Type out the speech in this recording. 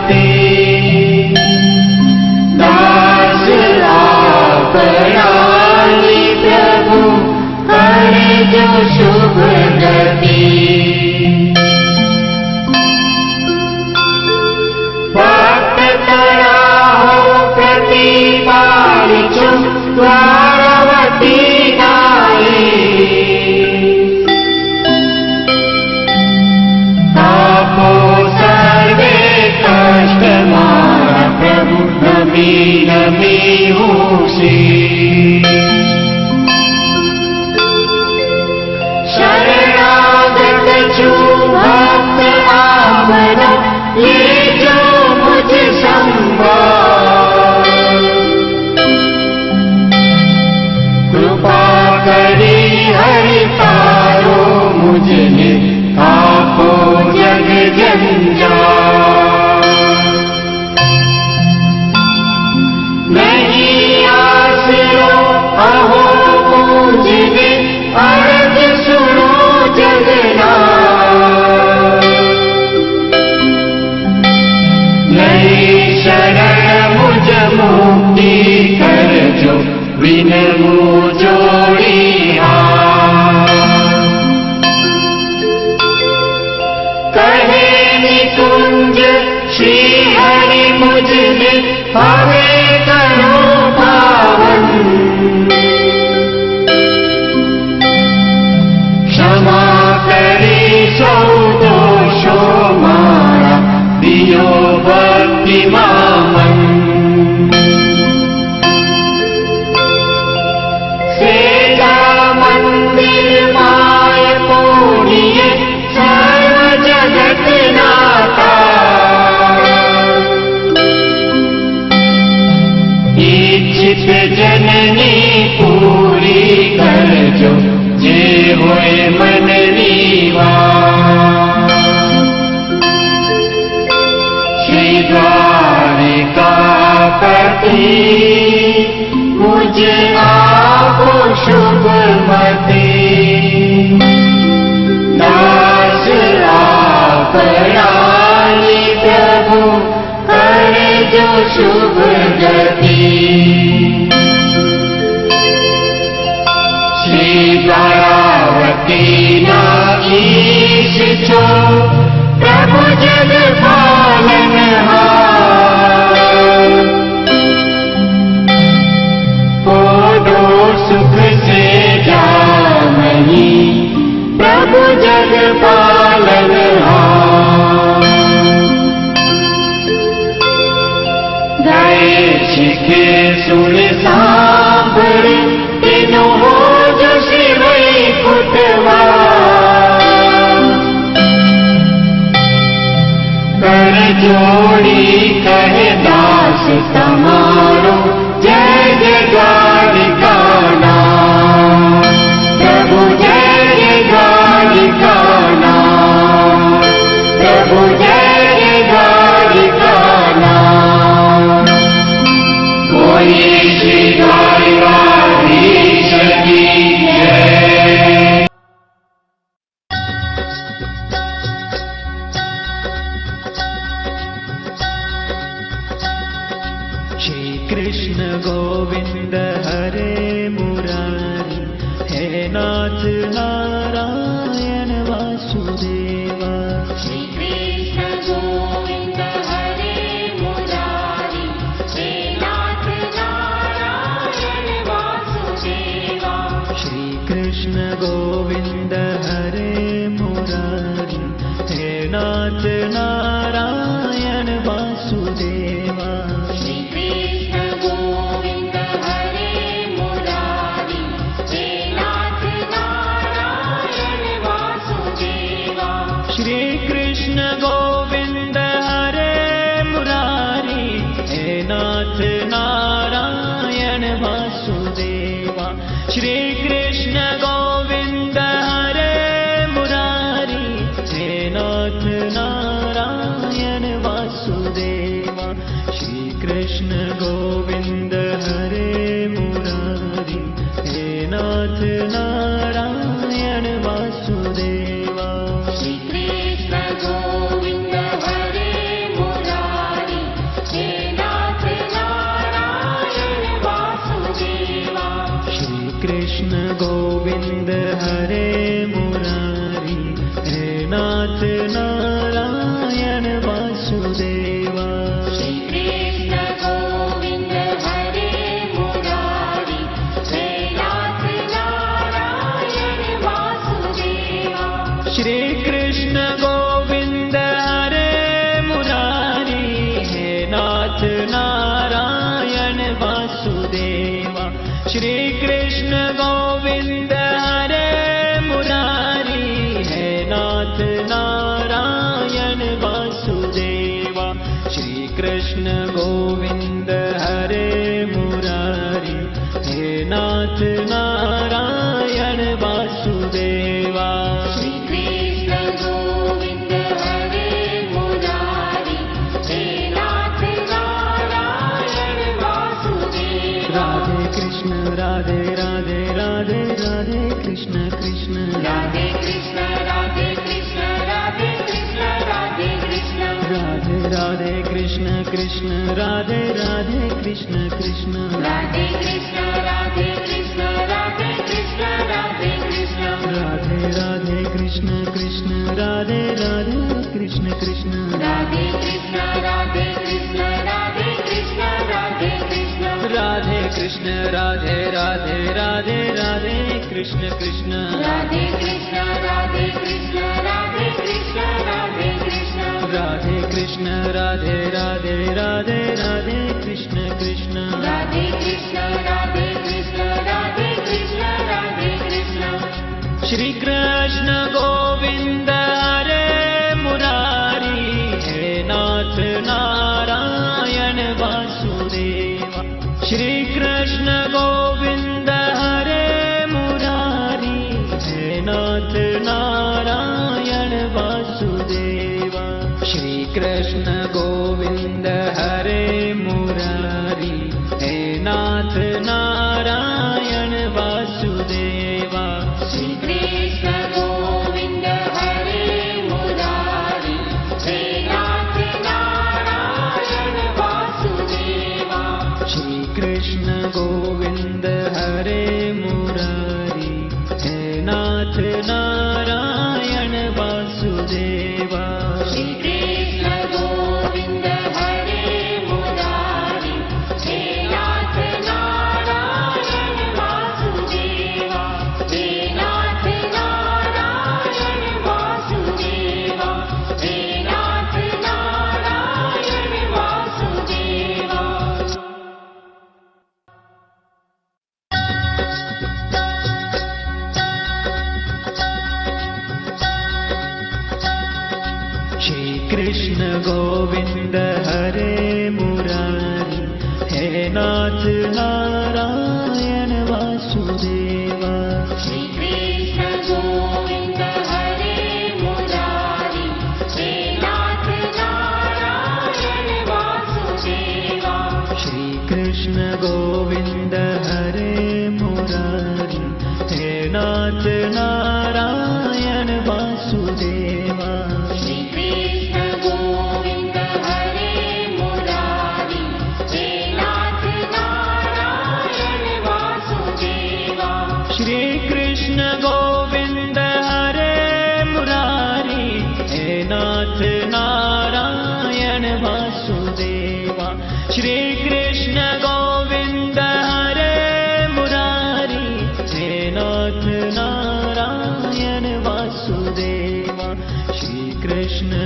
मते दास आपरानी प्रभु करे जो शुभ गति भक्त तराहो प्रतिपालिचु द्वारवती गाये तापो सर्वे कष्ट मारा प्रभु नमी नमी होसी शरणागत जो भक्त आवरा ले जो मुझ संभाल कृपा करी हरि तारो मुझने आपो जग जंजाल नहीं आसरो अहो मुझने अर्ज सुनो जगन्नाथ नहीं शरण मुझ मुक्ति कर जो विनमु जोड़ी कहे निकुंज श्री हरि मुझने हवे करो पावन क्षमा करी सौ दोषो मारा दियो भक्ति मामन सेजा मंदिर माय पूरिये सर्व जगत नाथा इच्छित जननी पूरी कर जो जे होए मन नीवा श्री द्वारिकापति मुझ आपो शुभ मते दास आपरानी प्रभु करे जो शुभ गति श्री द्वारावती ना ईश छो प्रभु जग पालनहार पोडो सुख से जामही प्रभु जग पालनहार गए शिखे सुन सांभर तेनो हो जो शिवई कुटवा कर जोड़ी कहे दास तमारो जय जयकारिका नाम प्रभु जय जयकारिका नाम प्रभु जय जयकारिका नाम कोई श्री द्वारिकाधीश की जय। कृष्ण गोविंद हरे मुरारी हे नाथ नारायण वासुदेवा श्री कृष्ण गोविंद हरे मुरारी हे नाथ नारायण वासुदेवा श्री कृष्ण गोविंद हरे मुरारी हे नाथ नारायण वासुदेवा श्री कृष्ण गोविंद हरे मुरारी हे नाथ नारायण वासुदेवा श्री कृष्ण गोविंद हरे मुरारी हे नाथ नारायण वासुदेवा श्री कृष्ण गोविंद हरे मुरारी हे नाथ नारायण वासुदेवा श्री कृष्ण गोविंद हरे मुरारी कृष्ण गोविंद हरे मुरारी, हे नाथ नारायण वासुदेवा। श्री कृष्ण गोविंद हरे मुरारी, हे नाथ नारायण वासुदेवा। राधे कृष्ण राधे राधे राधे राधे कृष्ण कृष्ण राधे कृष्ण राधे कृष्ण राधे कृष्ण राधे कृष्ण। राधे राधे कृष्ण कृष्ण राधे राधे कृष्ण कृष्ण। राधे कृष्ण राधे कृष्ण राधे कृष्ण राधे कृष्ण। राधे राधे कृष्ण कृष्ण राधे राधे कृष्ण कृष्ण। राधे कृष्ण राधे कृष्ण राधे कृष्ण राधे कृष्ण। राधे कृष्ण राधे राधे राधे राधे कृष्ण कृष्ण। राधे कृष्ण राधे कृष्ण राधे कृष्ण राधे कृष्ण। राधे कृष्ण राधे राधे राधे राधे कृष्ण कृष्ण। राधे कृष्ण राधे कृष्ण राधे कृष्ण राधे कृष्ण। श्री कृष्ण गोविंद हरे मुरारी, हे नाथ नारायण वासुदेवा। श्री कृष्ण गोविंद हरे मुरारी, हे नाथ नारायण वासुदेवा। श्री कृष्ण गोविंद हरे मुरारी, हे नाथ नारायण वासुदेवा। श्री कृष्ण गोविंद हरे मुरारी, हे नाथ नारायण वासुदेवा। श्री कृष्ण गोविंद हरे मुरारी, हे नाथ नारायण वासुदेवा। श्री कृष्ण गोविंद हरे मुरारी, हे नाथ नारायण वासुदेवा। हे नाथ नारायण वासुदेवा। हे नाथ नारायण वासुदेवा। श्री कृष्ण गोविंद हरे मुरारी, हे नाथ नारायण वासुदेवा। श्री कृष्ण गोविंद हरे मुरारी, हे नाथ नारायण वासुदेवा। श्री कृष्ण गोविंद हरे मुरारी, हे नाथ नारायण वासुदेवा। श्री कृष्ण गोविंद हरे मुरारी, हे नाथ नारायण वासुदेवा। श्री कृष्ण गोविंद हरे मुरारी, हे नाथ नारायण वासुदेवा। श्री कृष्ण गोविंद हरे मुरारी, हे नाथ नारायण वासुदेवा। श्री कृष्ण